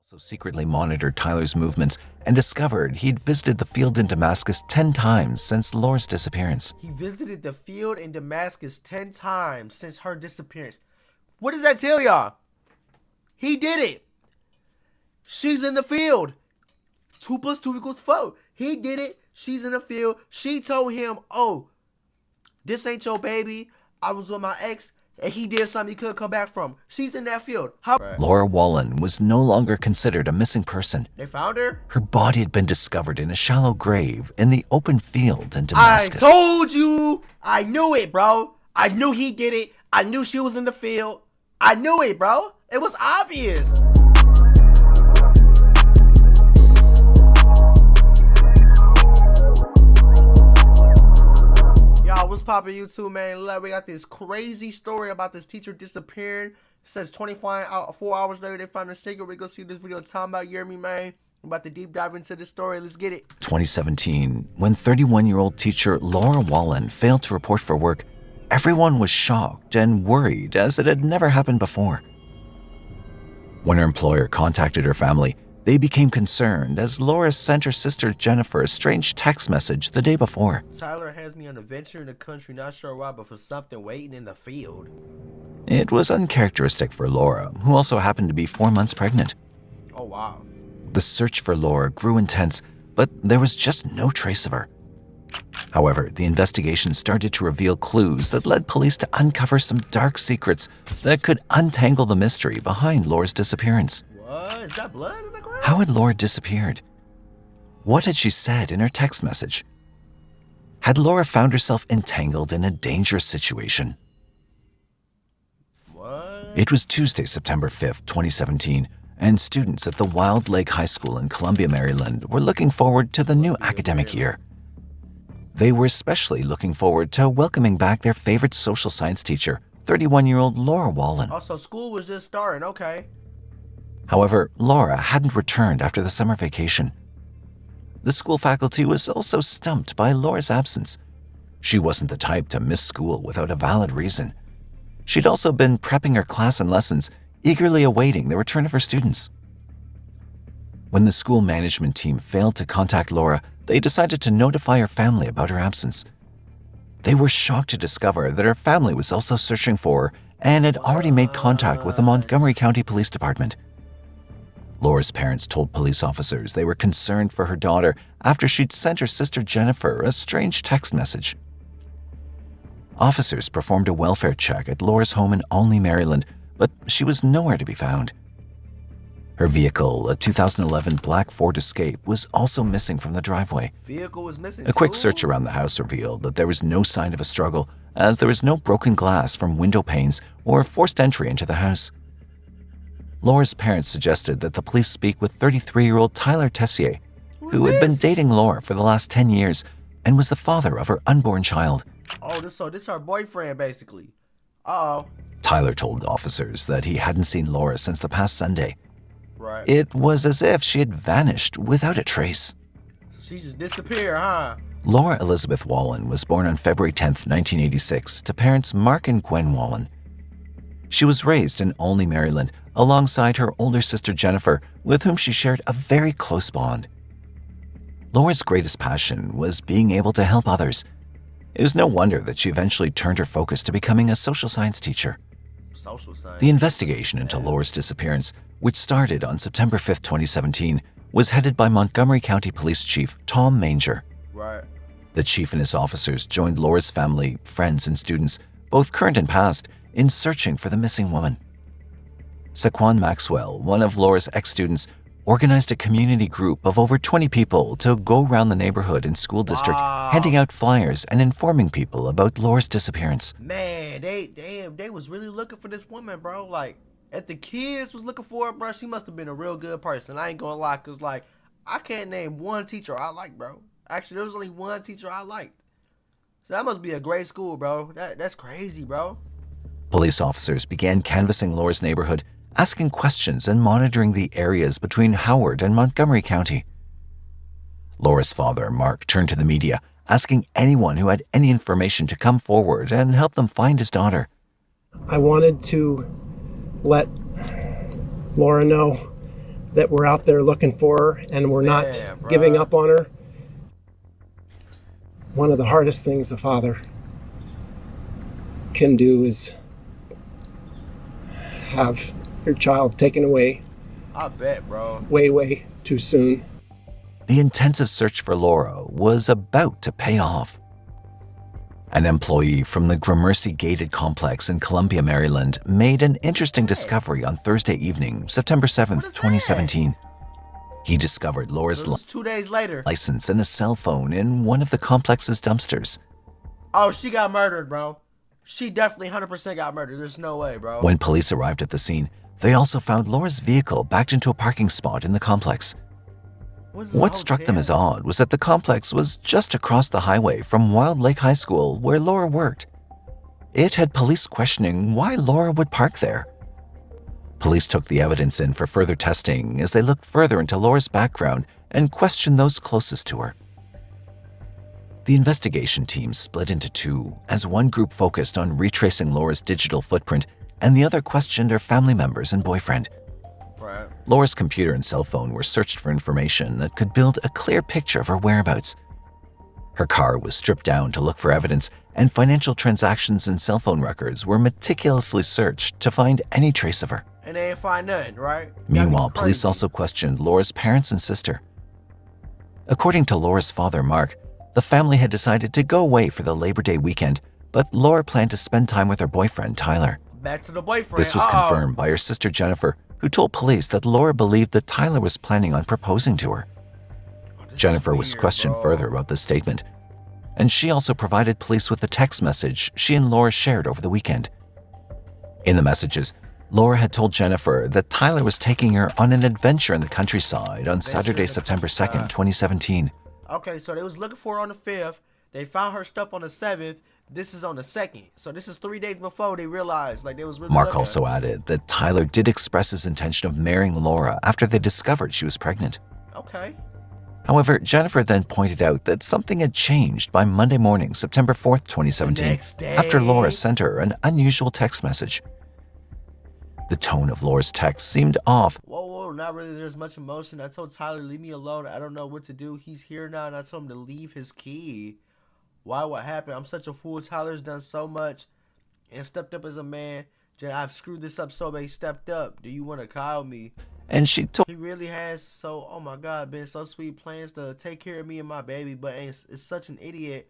So secretly monitored Tyler's movements and discovered he'd visited the field in Damascus 10 times since Laura's disappearance. He visited the field in Damascus 10 times since her disappearance. What does that tell y'all? He did it. She's in the field. 2 + 2 = 4. He did it. She's in the field. She told him, oh, this ain't your baby. I was with my ex, and he did something he couldn't come back from. She's in that field. Laura Wallen was no longer considered a missing person. They found her? Her body had been discovered in a shallow grave in the open field in Damascus. I told you. I knew it, bro. I knew he did it. I knew she was in the field. I knew it, bro. It was obvious. What's poppin' YouTube, man? Look, we got this crazy story about this teacher disappearing. It says 24 hours later they found her secret. We're gonna see this video talking about Yermy, man. I'm about to deep dive into this story. Let's get it. 2017, when 31-year-old teacher Laura Wallen failed to report for work, everyone was shocked and worried as it had never happened before. When her employer contacted her family, they became concerned as Laura sent her sister Jennifer a strange text message the day before. Tyler has me on a venture in the country, not sure why, but for something waiting in the field. It was uncharacteristic for Laura, who also happened to be 4 months pregnant. Oh, wow. The search for Laura grew intense, but there was just no trace of her. However, the investigation started to reveal clues that led police to uncover some dark secrets that could untangle the mystery behind Laura's disappearance. What? Is that blood in the ground? How had Laura disappeared? What had she said in her text message? Had Laura found herself entangled in a dangerous situation? What? It was Tuesday, September 5th, 2017, and students at the Wild Lake High School in Columbia, Maryland were looking forward to the new academic year. They were especially looking forward to welcoming back their favorite social science teacher, 31-year-old Laura Wallen. Oh, so school was just starting, okay. However, Laura hadn't returned after the summer vacation. The school faculty was also stumped by Laura's absence. She wasn't the type to miss school without a valid reason. She'd also been prepping her class and lessons, eagerly awaiting the return of her students. When the school management team failed to contact Laura, they decided to notify her family about her absence. They were shocked to discover that her family was also searching for her and had already made contact with the Montgomery County Police Department. Laura's parents told police officers they were concerned for her daughter after she'd sent her sister Jennifer a strange text message. Officers performed a welfare check at Laura's home in Olney, Maryland, but she was nowhere to be found. Her vehicle, a 2011 black Ford Escape, was also missing from the driveway. Vehicle was missing A quick too? search around the house revealed that there was no sign of a struggle, as there was no broken glass from window panes or forced entry into the house. Laura's parents suggested that the police speak with 33-year-old Tyler Tessier, who had been dating Laura for the last 10 years and was the father of her unborn child. Oh, this her boyfriend, basically. Uh-oh. Tyler told officers that he hadn't seen Laura since the past Sunday. Right. It was as if she had vanished without a trace. She just disappeared, huh? Laura Elizabeth Wallen was born on February 10, 1986, to parents Mark and Gwen Wallen. She was raised in Olney, Maryland, alongside her older sister Jennifer, with whom she shared a very close bond. Laura's greatest passion was being able to help others. It was no wonder that she eventually turned her focus to becoming a social science teacher. Social science. The investigation into Laura's disappearance, which started on September 5, 2017, was headed by Montgomery County Police Chief Tom Manger. Right. The chief and his officers joined Laura's family, friends, and students, both current and past, in searching for the missing woman. Saquon Maxwell, one of Laura's ex-students, organized a community group of over 20 people to go around the neighborhood and school district, handing out flyers and informing people about Laura's disappearance. Man, they was really looking for this woman, bro. Like, if the kids was looking for her, bro, she must have been a real good person. I ain't gonna lie, cause like, I can't name one teacher I like, bro. Actually, there was only one teacher I liked. So that must be a great school, bro. That's crazy, bro. Police officers began canvassing Laura's neighborhood, asking questions and monitoring the areas between Howard and Montgomery County. Laura's father, Mark, turned to the media, asking anyone who had any information to come forward and help them find his daughter. I wanted to let Laura know that we're out there looking for her and we're not Man, giving bruh. up on her. One of the hardest things a father can do is have your child taken away I bet, bro. way too soon. The intensive search for Laura was about to pay off. An employee from the Gramercy Gated Complex in Columbia, Maryland, made an interesting discovery on Thursday evening, September 7th, 2017. He discovered Laura's So this is 2 days later. license and a cell phone in one of the complex's dumpsters. Oh, she got murdered, bro. She definitely 100% got murdered. There's no way, bro. When police arrived at the scene, they also found Laura's vehicle backed into a parking spot in the complex. What struck them as odd was that the complex was just across the highway from Wild Lake High School where Laura worked. It had police questioning why Laura would park there. Police took the evidence in for further testing as they looked further into Laura's background and questioned those closest to her. The investigation team split into two, as one group focused on retracing Laura's digital footprint and the other questioned her family members and boyfriend. Right. Laura's computer and cell phone were searched for information that could build a clear picture of her whereabouts. Her car was stripped down to look for evidence, and financial transactions and cell phone records were meticulously searched to find any trace of her. And they ain't find nothing, right? Meanwhile, That'd be police crazy. also questioned Laura's parents and sister. According to Laura's father, Mark, the family had decided to go away for the Labor Day weekend, but Laura planned to spend time with her boyfriend, Tyler. Back to the boyfriend. This was confirmed by her sister, Jennifer, who told police that Laura believed that Tyler was planning on proposing to her. Jennifer was questioned further about this statement, and she also provided police with a text message she and Laura shared over the weekend. In the messages, Laura had told Jennifer that Tyler was taking her on an adventure in the countryside on Saturday, September 2nd, 2017. Okay, so they was looking for her on the 5th. They found her stuff on the 7th. This is on the 2nd. So this is 3 days before they realized, like, they was really Mark looking. also added that Tyler did express his intention of marrying Laura after they discovered she was pregnant. Okay. However, Jennifer then pointed out that something had changed by Monday morning, September 4th, 2017, next day? after Laura sent her an unusual text message. The tone of Laura's text seemed off, Whoa, not really. There's much emotion. I told Tyler, leave me alone. I don't know what to do. He's here now, and I told him to leave his key. Why? What happened? I'm such a fool. Tyler's done so much and stepped up as a man. I've screwed this up so bad. He stepped up. Do you want to call me? and she told He really has. So, oh my God, been so sweet. Plans to take care of me and my baby, but it's such an idiot.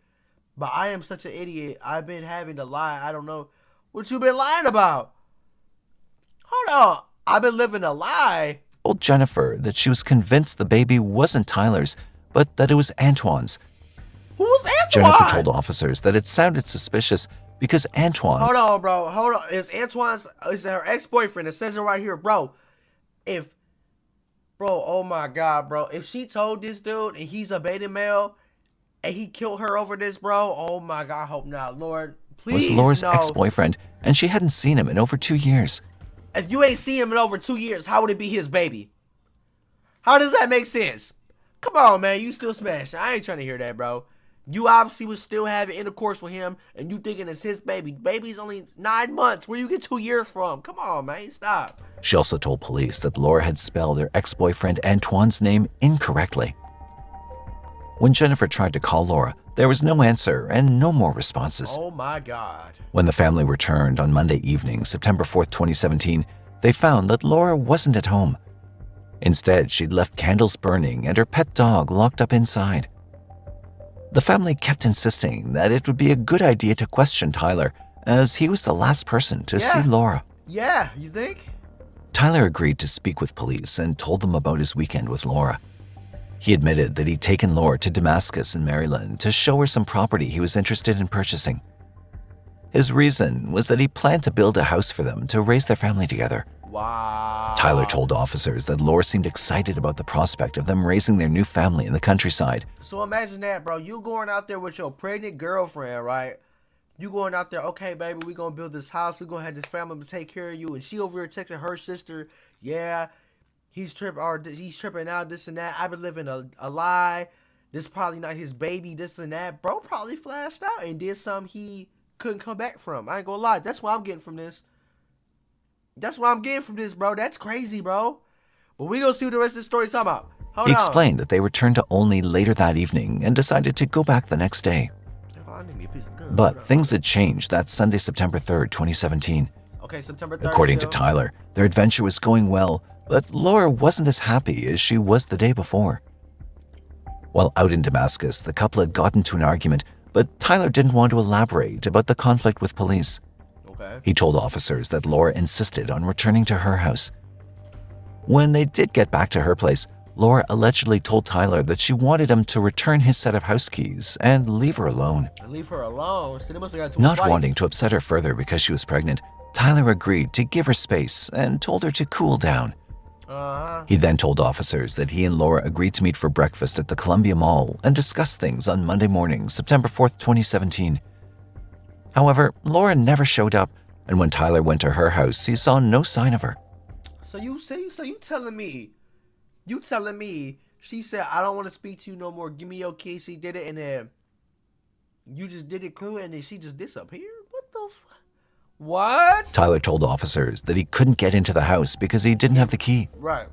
But I am such an idiot. I've been having to lie. I don't know what you been lying about. Hold on. I've been living a lie. Jennifer that she was convinced the baby wasn't Tyler's, but that it was Antoine's. Who's Antoine? Jennifer told officers that it sounded suspicious because Antoine Hold on, bro. Hold on. Is Antoine's? Is her ex-boyfriend? It says it right here, bro. Oh my God, bro. If she told this dude and he's a beta male and he killed her over this, bro. Oh my God, I hope not, Lord. Please, was Laura's no. ex-boyfriend, and she hadn't seen him in over 2 years. If you ain't seen him in over 2 years, how would it be his baby? How does that make sense? Come on, man. You still smashing. I ain't trying to hear that, bro. You obviously was still having intercourse with him, and you thinking it's his baby. Baby's only 9 months. Where you get 2 years from? Come on, man. Stop. She also told police that Laura had spelled her ex-boyfriend Antoine's name incorrectly. When Jennifer tried to call Laura, there was no answer and no more responses. Oh my God. When the family returned on Monday evening, September 4th, 2017, they found that Laura wasn't at home. Instead, she'd left candles burning and her pet dog locked up inside. The family kept insisting that it would be a good idea to question Tyler, as he was the last person to see Laura. Yeah, you think? Tyler agreed to speak with police and told them about his weekend with Laura. He admitted that he'd taken Laura to Damascus in Maryland to show her some property he was interested in purchasing. His reason was that he planned to build a house for them to raise their family together. Wow. Tyler told officers that Laura seemed excited about the prospect of them raising their new family in the countryside. So imagine that, bro. You going out there with your pregnant girlfriend, right? You going out there, okay, baby, we gonna build this house. We gonna have this family to take care of you. And she over here texting her sister, yeah, he's tripping out, this and that. I've been living a lie. This probably not his baby, this and that. Bro probably flashed out and did something he couldn't come back from. I ain't gonna lie. That's what I'm getting from this. Bro. That's crazy, bro. But we gonna see what the rest of the story's talking about. Hold He on. explained that they returned to Olney later that evening and decided to go back the next day. But things had changed that Sunday, September 3rd, 2017. Okay, September 3rd. According to Tyler, their adventure was going well, but Laura wasn't as happy as she was the day before. While out in Damascus, the couple had gotten into an argument, but Tyler didn't want to elaborate about the conflict with police. Okay. He told officers that Laura insisted on returning to her house. When they did get back to her place, Laura allegedly told Tyler that she wanted him to return his set of house keys and leave her alone. And leave her alone. So they must have got into a Not fight. wanting to upset her further because she was pregnant, Tyler agreed to give her space and told her to cool down. He then told officers that he and Laura agreed to meet for breakfast at the Columbia Mall and discuss things on Monday morning, September 4th, 2017. However, Laura never showed up, and when Tyler went to her house, he saw no sign of her. So you telling me she said, I don't want to speak to you no more. Give me your keys. She did it, and then you just did it cool, and then she just disappeared? What the fuck? What? Tyler told officers that he couldn't get into the house because he didn't have the key. Right.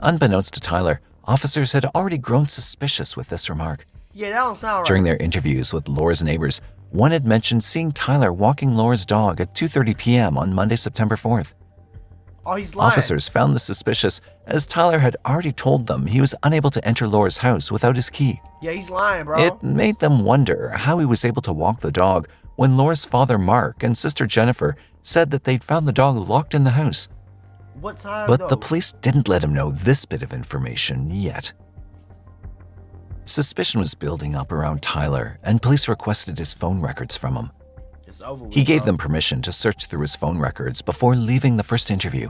Unbeknownst to Tyler, officers had already grown suspicious with this remark. Yeah, that don't sound right. During their interviews with Laura's neighbors, one had mentioned seeing Tyler walking Laura's dog at 2:30 p.m. on Monday, September 4th. Oh, he's lying. Officers found this suspicious as Tyler had already told them he was unable to enter Laura's house without his key. Yeah, he's lying, bro. It made them wonder how he was able to walk the dog when Laura's father Mark and sister Jennifer said that they'd found the dog locked in the house. What time, But though? the police didn't let him know this bit of information yet. Suspicion was building up around Tyler, and police requested his phone records from him. It's over with, He gave bro. them permission to search through his phone records before leaving the first interview.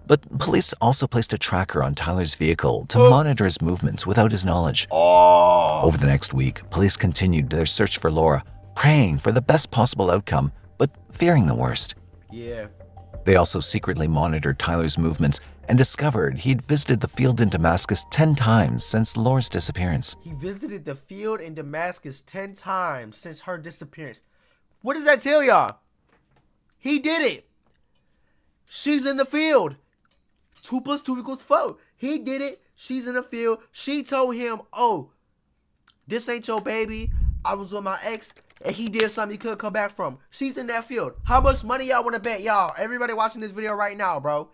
But police also placed a tracker on Tyler's vehicle to monitor his movements without his knowledge. Over the next week, police continued their search for Laura, praying for the best possible outcome, but fearing the worst. Yeah. They also secretly monitored Tyler's movements and discovered he'd visited the field in Damascus 10 times since Laura's disappearance. He visited the field in Damascus 10 times since her disappearance. What does that tell y'all? He did it. She's in the field. 2 + 2 = 4. He did it. She's in the field. She told him, oh, this ain't your baby. I was with my ex, and he did something he couldn't come back from. She's in that field. How much money y'all want to bet, y'all? Everybody watching this video right now, bro.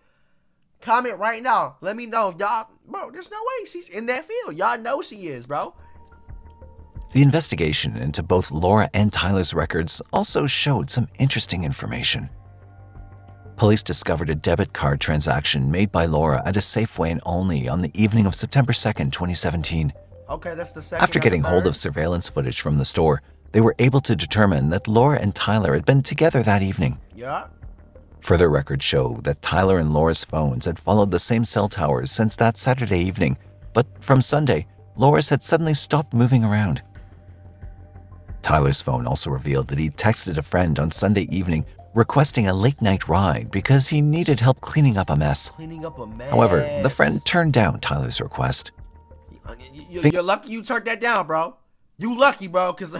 Comment right now. Let me know. Y'all, bro, there's no way she's in that field. Y'all know she is, bro. The investigation into both Laura and Tyler's records also showed some interesting information. Police discovered a debit card transaction made by Laura at a Safeway in Olney on the evening of September 2nd, 2017. Okay, that's the second. After getting hold of surveillance footage from the store, they were able to determine that Laura and Tyler had been together that evening. Yeah. Further records show that Tyler and Laura's phones had followed the same cell towers since that Saturday evening, but from Sunday, Laura's had suddenly stopped moving around. Tyler's phone also revealed that he texted a friend on Sunday evening requesting a late-night ride because he needed help cleaning up a mess. Cleaning up a mess. However, the friend turned down Tyler's request. You're lucky you turned that down, bro. You lucky, bro, because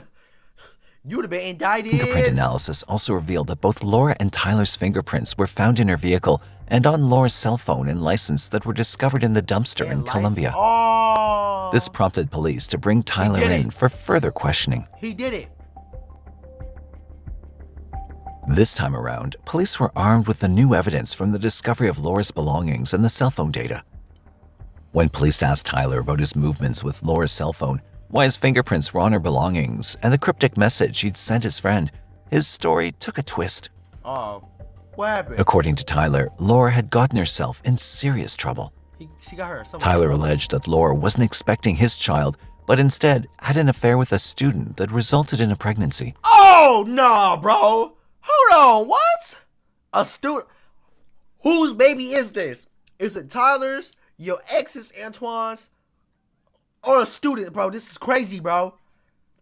you would have been indicted. Fingerprint analysis also revealed that both Laura and Tyler's fingerprints were found in her vehicle and on Laura's cell phone and license that were discovered in the dumpster in Columbia. Oh. This prompted police to bring Tyler did in it. for further questioning. He did it. This time around, police were armed with the new evidence from the discovery of Laura's belongings and the cell phone data. When police asked Tyler about his movements with Laura's cell phone, why his fingerprints were on her belongings, and the cryptic message he'd sent his friend, his story took a twist. Oh. What happened? According to Tyler, Laura had gotten herself in serious trouble. She got her. Tyler alleged that Laura wasn't expecting his child, but instead had an affair with a student that resulted in a pregnancy. Oh, no, bro. Hold on. What? A student? Whose baby is this? Is it Tyler's, your ex's, Antoine's, or a student, bro? This is crazy, bro.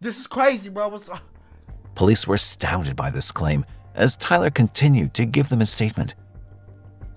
This is crazy, bro. Police were astounded by this claim as Tyler continued to give them a statement.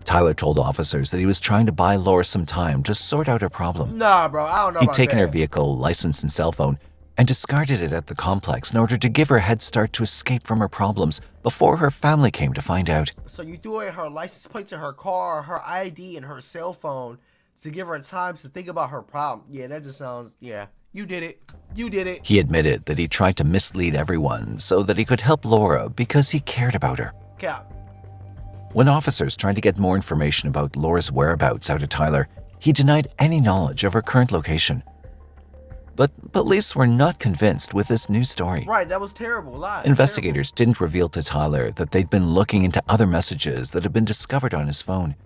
Tyler told officers that he was trying to buy Laura some time to sort out her problem. Nah, bro. I don't know He'd about taken that. her vehicle, license, and cell phone, and discarded it at the complex in order to give her a head start to escape from her problems before her family came to find out. So you threw away her license plates in her car, her ID, and her cell phone to give her time to think about her problem. Yeah, that just sounds, yeah. You did it. You did it. He admitted that he tried to mislead everyone so that he could help Laura because he cared about her. Cap. When officers tried to get more information about Laura's whereabouts out of Tyler, he denied any knowledge of her current location. But police were not convinced with this new story. Right, that was terrible. Lie. Investigators didn't reveal to Tyler that they'd been looking into other messages that had been discovered on his phone.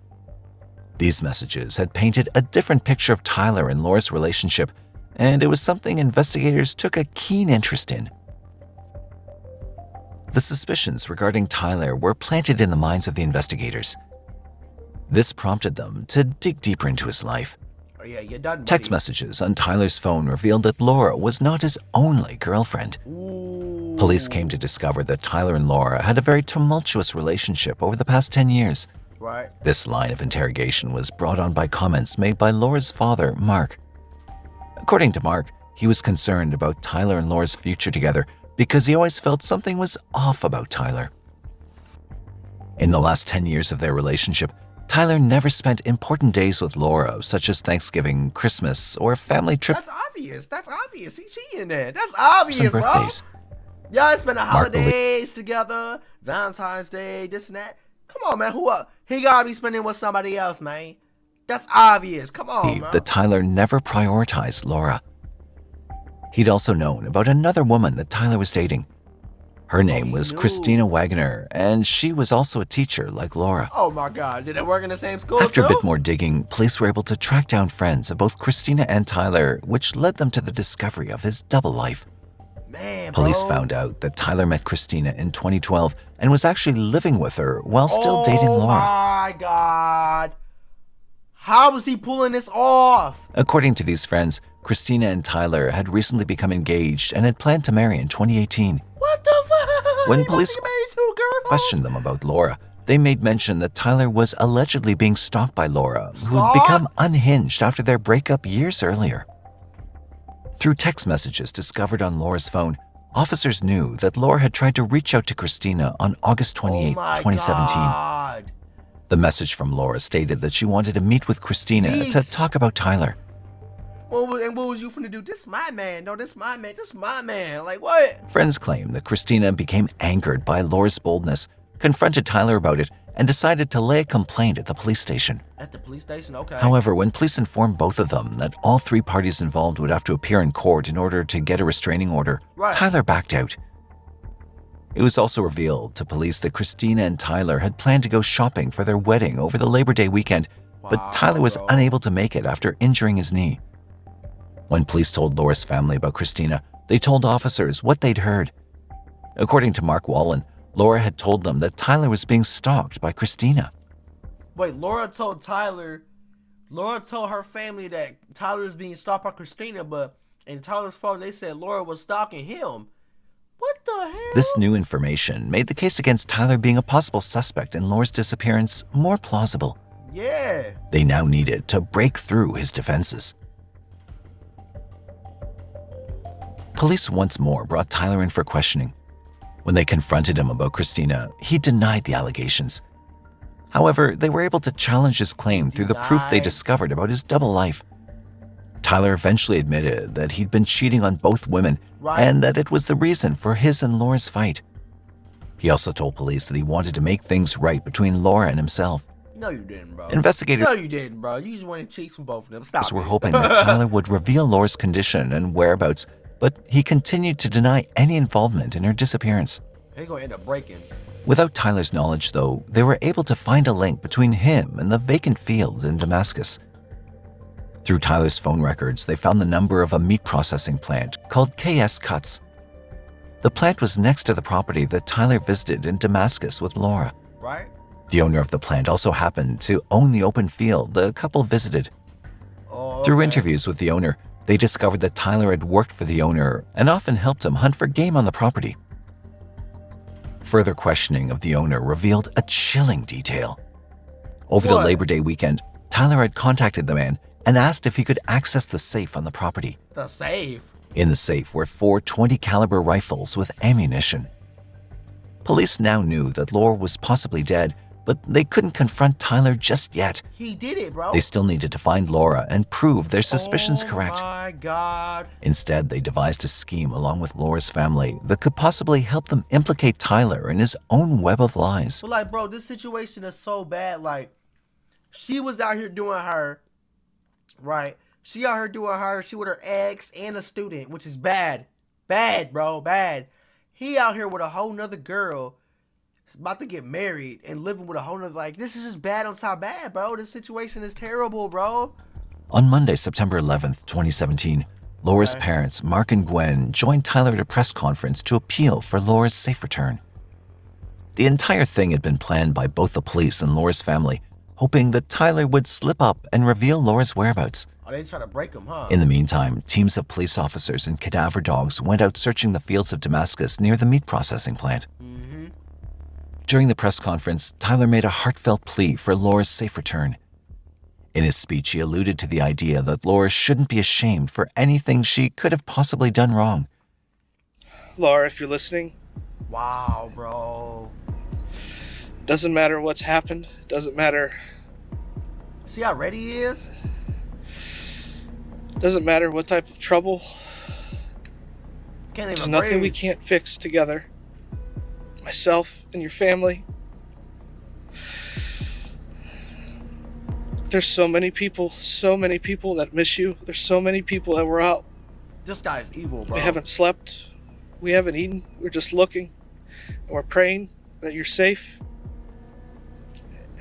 These messages had painted a different picture of Tyler and Laura's relationship, and it was something investigators took a keen interest in. The suspicions regarding Tyler were planted in the minds of the investigators. This prompted them to dig deeper into his life. Oh, yeah, you're done. Text buddy. messages on Tyler's phone revealed that Laura was not his only girlfriend. Ooh. Police came to discover that Tyler and Laura had a very tumultuous relationship over the past 10 years. Right. This line of interrogation was brought on by comments made by Laura's father, Mark. According to Mark, he was concerned about Tyler and Laura's future together because he always felt something was off about Tyler. In the last 10 years of their relationship, Tyler never spent important days with Laura, such as Thanksgiving, Christmas, or a family trip. That's obvious. That's obvious. He's cheating there. That's obvious, and bro. birthdays. Y'all spend the Mark holidays together, Valentine's Day, this and that. Come on, man. Who up? He gotta be spending with somebody else, man. That's obvious. Come on, man. That Tyler never prioritized Laura. He'd also known about another woman that Tyler was dating. Her name was knew. Christina Wagner, and she was also a teacher like Laura. Oh my God. Did they work in the same school After too? a bit more digging, police were able to track down friends of both Christina and Tyler, which led them to the discovery of his double life. Man, Police bro. found out that Tyler met Christina in 2012 and was actually living with her while still dating Laura. Oh my God. How was he pulling this off? According to these friends, Christina and Tyler had recently become engaged and had planned to marry in 2018. What the fuck? When He police must be married to a girl? questioned them about Laura, they made mention that Tyler was allegedly being stalked by Laura, who had become unhinged after their breakup years earlier. Through text messages discovered on Laura's phone, officers knew that Laura had tried to reach out to Christina on August 28, Oh my 2017. God. The message from Laura stated that she wanted to meet with Christina to Meet. talk about Tyler. What was you finna do? This my man. No, this my man. This my man. Like what? Friends claim that Christina became angered by Laura's boldness, confronted Tyler about it, and decided to lay a complaint at the police station. At the police station? Okay. However, when police informed both of them that all three parties involved would have to appear in court in order to get a restraining order, Right. Tyler backed out. It was also revealed to police that Christina and Tyler had planned to go shopping for their wedding over the Labor Day weekend, but Wow, Tyler was bro. unable to make it after injuring his knee. When police told Laura's family about Christina, they told officers what they'd heard. According to Mark Wallen, Laura had told them that Tyler was being stalked by Christina. Wait, Laura told her family that Tyler was being stalked by Christina, but in Tyler's phone they said Laura was stalking him. What the hell? This new information made the case against Tyler being a possible suspect in Laura's disappearance more plausible. Yeah. They now needed to break through his defenses. Police once more brought Tyler in for questioning. When they confronted him about Christina, he denied the allegations. However, they were able to challenge his claim through the proof they Denied? discovered about his double life. Tyler eventually admitted that he'd been cheating on both women Right. and that it was the reason for his and Laura's fight. He also told police that he wanted to make things right between Laura and himself. No, you didn't, bro. Investigators No, you didn't, bro. You just wanted cheeks from both of them. Stop. were it. hoping that Tyler would reveal Laura's condition and whereabouts, but he continued to deny any involvement in her disappearance. They're gonna end up breaking. Without Tyler's knowledge, though, they were able to find a link between him and the vacant field in Damascus. Through Tyler's phone records, they found the number of a meat processing plant called KS Cuts. The plant was next to the property that Tyler visited in Damascus with Laura. Right? The owner of the plant also happened to own the open field the couple visited. Oh, Through okay. interviews with the owner, they discovered that Tyler had worked for the owner and often helped him hunt for game on the property. Further questioning of the owner revealed a chilling detail. Over the What? Labor Day weekend, Tyler had contacted the man and asked if he could access the safe on the property. The safe. In the safe were 4 .20 caliber rifles with ammunition. Police now knew that Laura was possibly dead, but they couldn't confront Tyler just yet. He did it, bro. They still needed to find Laura and prove their suspicions correct. Oh my God. Instead, they devised a scheme along with Laura's family that could possibly help them implicate Tyler in his own web of lies. But like, bro, this situation is so bad. Like, she was out here doing her, right? She out here doing her. She with her ex and a student, which is bad. Bad, bro, bad. He out here with a whole nother girl, about to get married and living with a whole nother, like, this is just bad on top of bad, bro. This situation is terrible, bro. On Monday, September 11th, 2017, Laura's parents, Mark and Gwen, joined Tyler at a press conference to appeal for Laura's safe return. The entire thing had been planned by both the police and Laura's family, hoping that Tyler would slip up and reveal Laura's whereabouts. Oh, they trying to break him, huh? In the meantime, teams of police officers and cadaver dogs went out searching the fields of Damascus near the meat processing plant. During the press conference, Tyler made a heartfelt plea for Laura's safe return. In his speech, he alluded to the idea that Laura shouldn't be ashamed for anything she could have possibly done wrong. Laura, if you're listening. Wow, bro. Doesn't matter what's happened. Doesn't matter. See how ready he is? Doesn't matter what type of trouble. Can't even There's nothing breathe. we can't fix together. Myself and your family. There's so many people that miss you. There's so many people that were out. This guy's evil, bro. We haven't slept. We haven't eaten. We're just looking. And we're praying that you're safe.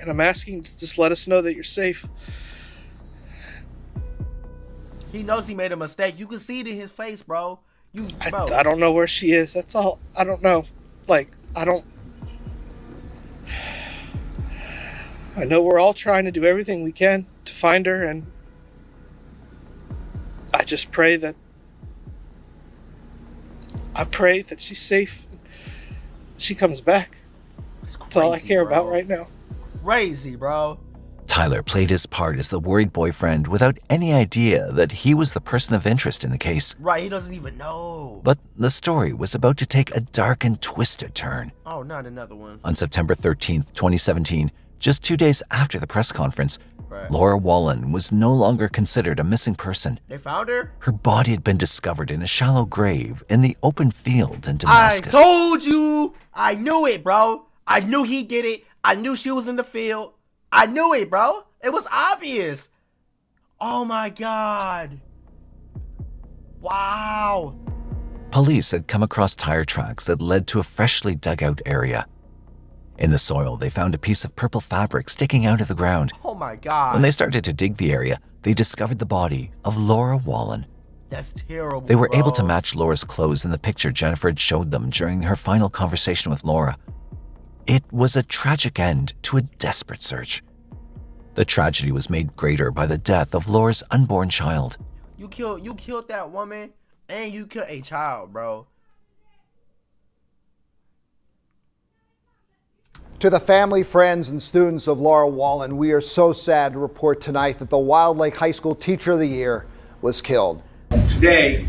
And I'm asking to just let us know that you're safe. He knows he made a mistake. You can see it in his face, bro. Bro. I don't know where she is. That's all. I don't know. I know we're all trying to do everything we can to find her, and I just pray that she's safe. She comes back. That's all I care about right now. Crazy, bro. Tyler played his part as the worried boyfriend without any idea that he was the person of interest in the case. Right, he doesn't even know. But the story was about to take a dark and twisted turn. Oh, not another one. On September 13th, 2017, just 2 days after the press conference, Laura Wallen was no longer considered a missing person. They found her? Her body had been discovered in a shallow grave in the open field in Damascus. I told you! I knew it, bro. I knew he did it. I knew she was in the field. I knew it, bro. It was obvious. Oh my God. Wow. Police had come across tire tracks that led to a freshly dug out area. In the soil, they found a piece of purple fabric sticking out of the ground. Oh my God. When they started to dig the area, they discovered the body of Laura Wallen. That's terrible, They were bro. able to match Laura's clothes in the picture Jennifer had showed them during her final conversation with Laura. It was a tragic end to a desperate search. The tragedy was made greater by the death of Laura's unborn child. You killed that woman and you killed a child, bro. To the family, friends, and students of Laura Wallen, we are so sad to report tonight that the Wild Lake High School Teacher of the Year was killed. Today,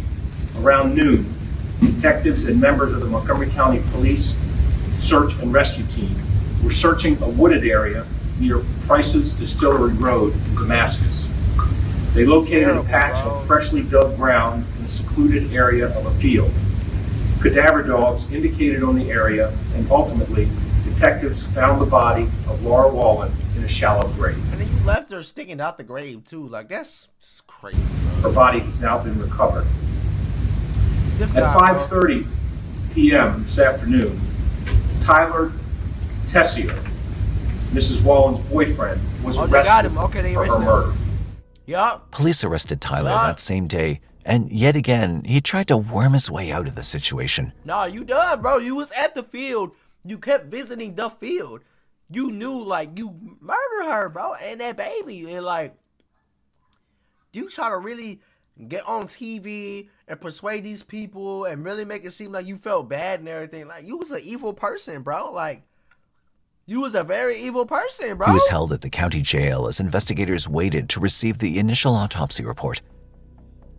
around noon, detectives and members of the Montgomery County Police Search and Rescue Team were searching a wooded area near Price's Distillery Road in Damascus. They located a patch of freshly dug ground in a secluded area of a field. Cadaver dogs indicated on the area, and ultimately, detectives found the body of Laura Wallen in a shallow grave. And then you left her sticking out the grave too. Like, that's just crazy, bro. Her body has now been recovered. This At guy, 5:30 p.m. this afternoon, Tyler Tessier, Mrs. Wallen's boyfriend, was Oh, they got arrested him. Okay, they for her arrested him. murder. Yup. Police arrested Tyler Yeah. that same day, and yet again, he tried to worm his way out of the situation. Nah, you done, bro. You was at the field. You kept visiting the field. You knew, like, you murdered her, bro, and that baby. And, like, you try to really get on TV and persuade these people and really make it seem like you felt bad and everything. Like, you was an evil person, bro. Like, you was a very evil person, bro. He was held at the county jail as investigators waited to receive the initial autopsy report.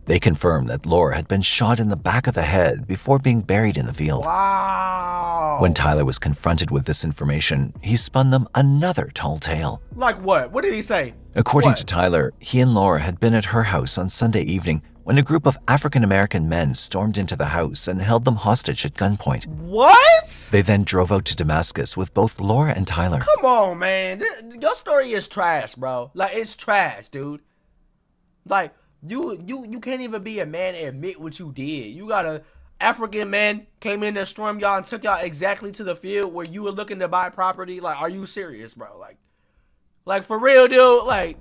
They confirmed that Laura had been shot in the back of the head before being buried in the field. Wow. When Tyler was confronted with this information, he spun them another tall tale. Like what? What did he say? According What? to Tyler, he and Laura had been at her house on Sunday evening when a group of African-American men stormed into the house and held them hostage at gunpoint. What? They then drove out to Damascus with both Laura and Tyler. Come on, man. Your story is trash, bro. Like, it's trash, dude. Like, you can't even be a man and admit what you did. You got a African man came in there, stormed y'all, and took y'all exactly to the field where you were looking to buy property. Like, are you serious, bro? Like for real, dude? Like,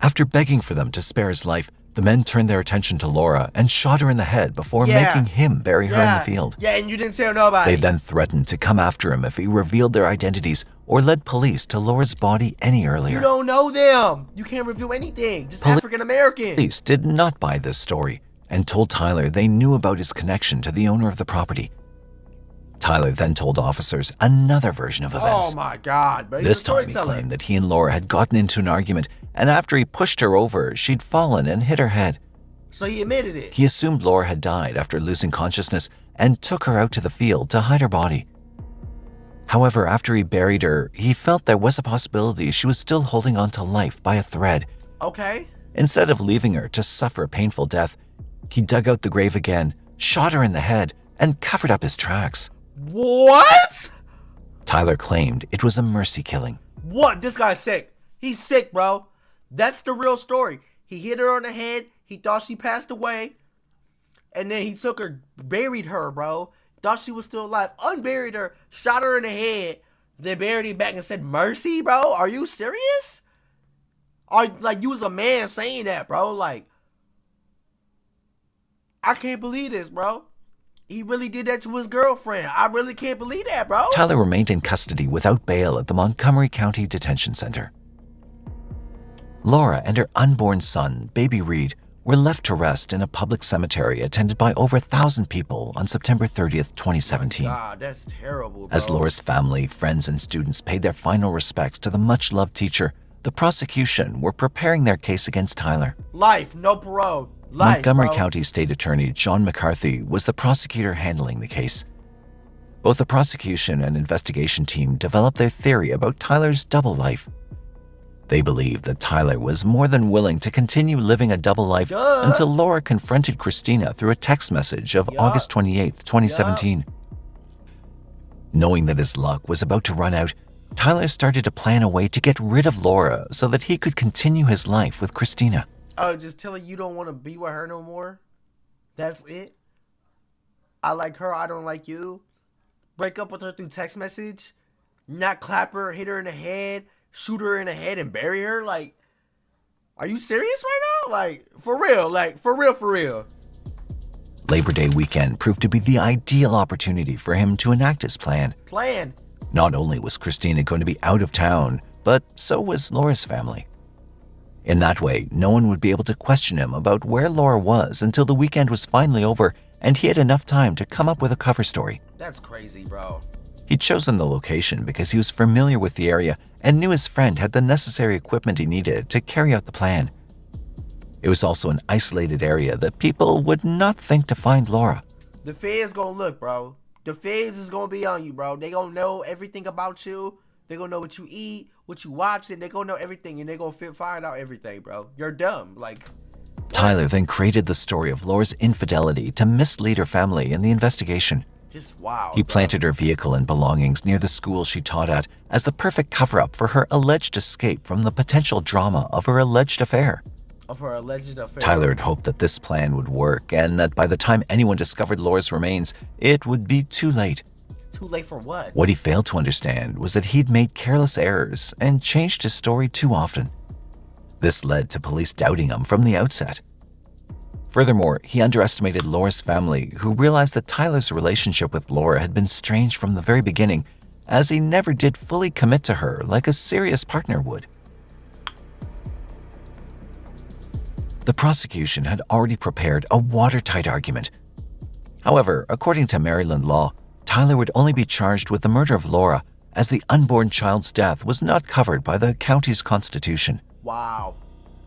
After begging for them to spare his life, the men turned their attention to Laura and shot her in the head before making him bury her in the field. Yeah, and you didn't tell nobody. They then threatened to come after him if he revealed their identities or led police to Laura's body any earlier. You don't know them. You can't reveal anything. Just African American. Police did not buy this story and told Tyler they knew about his connection to the owner of the property. Tyler then told officers another version of events. Oh my God, bro. This time he claimed that he and Laura had gotten into an argument, and after he pushed her over, she'd fallen and hit her head. So he admitted it. He assumed Laura had died after losing consciousness and took her out to the field to hide her body. However, after he buried her, he felt there was a possibility she was still holding on to life by a thread. Okay. Instead of leaving her to suffer a painful death, he dug out the grave again, shot her in the head, and covered up his tracks. What? Tyler claimed it was a mercy killing. What? This guy's sick. He's sick, bro. That's the real story. He hit her on the head. He thought she passed away. And then he took her, buried her, bro. Thought she was still alive. Unburied her, shot her in the head, then buried her back and said, mercy, bro? Are you serious? Like, you was a man saying that, bro. Like, I can't believe this, bro. He really did that to his girlfriend. I really can't believe that, bro. Tyler remained in custody without bail at the Montgomery County Detention Center. Laura and her unborn son, baby Reed, were left to rest in a public cemetery attended by over 1,000 people on September 30th, 2017. God, that's terrible, bro. As Laura's family, friends, and students paid their final respects to the much-loved teacher, the prosecution were preparing their case against Tyler. Life, no parole. Life, Montgomery bro. County State Attorney John McCarthy was the prosecutor handling the case. Both the prosecution and investigation team developed their theory about Tyler's double life. They believed that Tyler was more than willing to continue living a double life until Laura confronted Christina through a text message of August 28, 2017. Knowing that his luck was about to run out, Tyler started to plan a way to get rid of Laura so that he could continue his life with Christina. Oh, just tell her you don't want to be with her no more? That's it? I like her, I don't like you? Break up with her through text message? Not clap her, hit her in the head, shoot her in the head and bury her? Like, are you serious right now? Like, for real, for real. Labor Day weekend proved to be the ideal opportunity for him to enact his plan. Plan. Not only was Christina going to be out of town, but so was Laura's family. In that way, no one would be able to question him about where Laura was until the weekend was finally over and he had enough time to come up with a cover story. That's crazy, bro. He'd chosen the location because he was familiar with the area and knew his friend had the necessary equipment he needed to carry out the plan. It was also an isolated area that people would not think to find Laura. The feds gonna look, bro. The feds is gonna be on you, bro. They gonna know everything about you. They gonna know what you eat, what you watch, and they gonna know everything, and they gonna find out everything, bro. You're dumb. Like, Tyler then created the story of Laura's infidelity to mislead her family in the investigation. just wow. He planted her vehicle and belongings near the school she taught at as the perfect cover-up for her alleged escape from the potential drama of her alleged affair. Of her alleged affair. Tyler had hoped that this plan would work and that by the time anyone discovered Laura's remains, it would be too late. Too late for what? What he failed to understand was that he'd made careless errors and changed his story too often. This led to police doubting him from the outset. Furthermore, he underestimated Laura's family, who realized that Tyler's relationship with Laura had been strange from the very beginning, as he never did fully commit to her like a serious partner would. The prosecution had already prepared a watertight argument. However, according to Maryland law, Tyler would only be charged with the murder of Laura, as the unborn child's death was not covered by the county's constitution. Wow.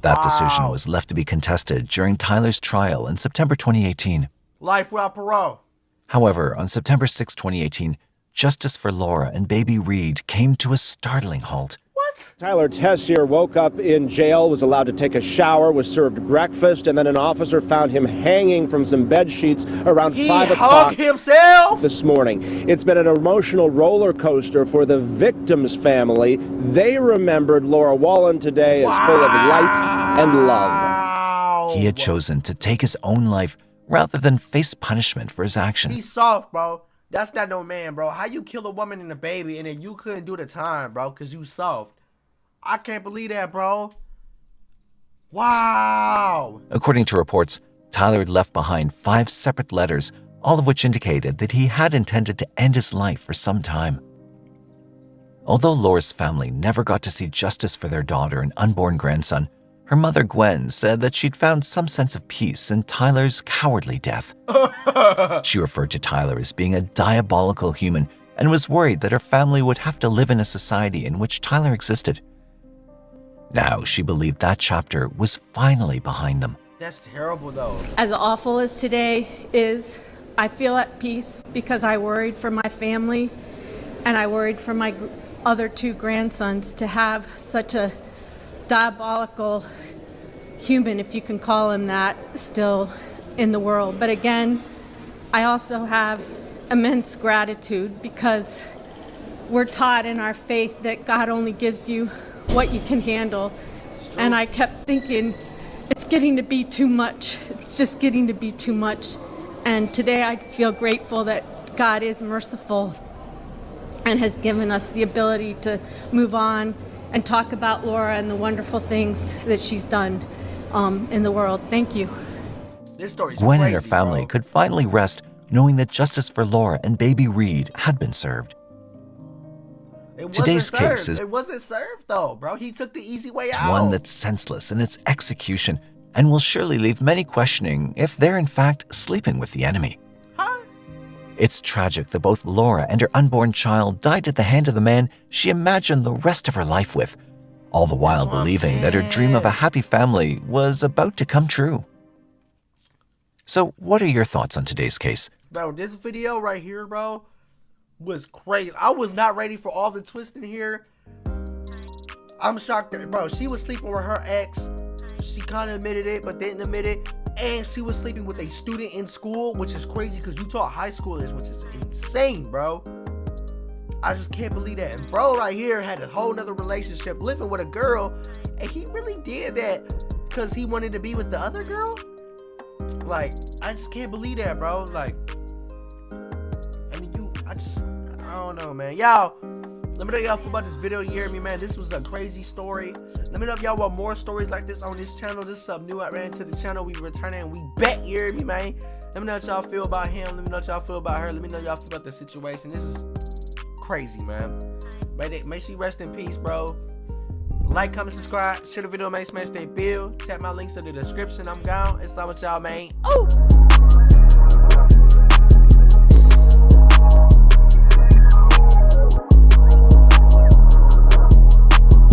That decision Wow. was left to be contested during Tyler's trial in September 2018. Life without parole. However, on September 6, 2018, justice for Laura and baby Reed came to a startling halt. What? Tyler Tessier woke up in jail, was allowed to take a shower, was served breakfast, and then an officer found him hanging from some bed sheets around He 5 hung o'clock himself? this morning. It's been an emotional roller coaster for the victim's family. They remembered Laura Wallen today as full of light and love. Wow. He had chosen to take his own life rather than face punishment for his actions. He's soft, bro. That's not no man, bro. How you kill a woman and a baby and then you couldn't do the time, bro, because you soft? I can't believe that, bro. Wow. According to reports, Tyler had left behind 5 separate letters, all of which indicated that he had intended to end his life for some time. Although Laura's family never got to see justice for their daughter and unborn grandson, her mother Gwen said that she'd found some sense of peace in Tyler's cowardly death. She referred to Tyler as being a diabolical human and was worried that her family would have to live in a society in which Tyler existed. Now she believed that chapter was finally behind them. That's terrible, though. As awful as today is, I feel at peace because I worried for my family and I worried for my other 2 grandsons to have such a diabolical human, if you can call him that, still in the world. But again, I also have immense gratitude because we're taught in our faith that God only gives you what you can handle. And I kept thinking, it's getting to be too much. It's just getting to be too much. And today I feel grateful that God is merciful and has given us the ability to move on and talk about Laura and the wonderful things that she's done in the world. Thank you. This story's Gwen crazy, and her family bro. could finally rest knowing that justice for Laura and baby Reed had been served. Today's case is It wasn't served, though, bro. He took the easy way It's out. one that's senseless in its execution and will surely leave many questioning if they're in fact sleeping with the enemy. Huh? It's tragic that both Laura and her unborn child died at the hand of the man she imagined the rest of her life with, all the while what I'm believing that her dream of a saying. happy family was about to come true. So what are your thoughts on today's case? Bro, this video right here, bro, was crazy. I was not ready for all the twists in here. I'm shocked that, bro, she was sleeping with her ex. She kind of admitted it, but didn't admit it. And she was sleeping with a student in school, which is crazy because you taught high schoolers, which is insane, bro. I just can't believe that. And bro right here had a whole nother relationship living with a girl, and he really did that because he wanted to be with the other girl? Like, I just can't believe that, bro. Like, I mean, I don't know, man. Y'all, let me know y'all feel about this video. You hear me, man? This was a crazy story. Let me know if y'all want more stories like this on this channel. This is something new I ran to the channel. We returning and we bet, you hear me, man? Let me know what y'all feel about him. Let me know what y'all feel about her. Let me know y'all feel about the situation. This is crazy, man. Make sure you rest in peace, bro. Like, comment, subscribe, share the video, man. Smash that bell. Tap my links in the description. I'm gone. It's not with y'all, man. Oh!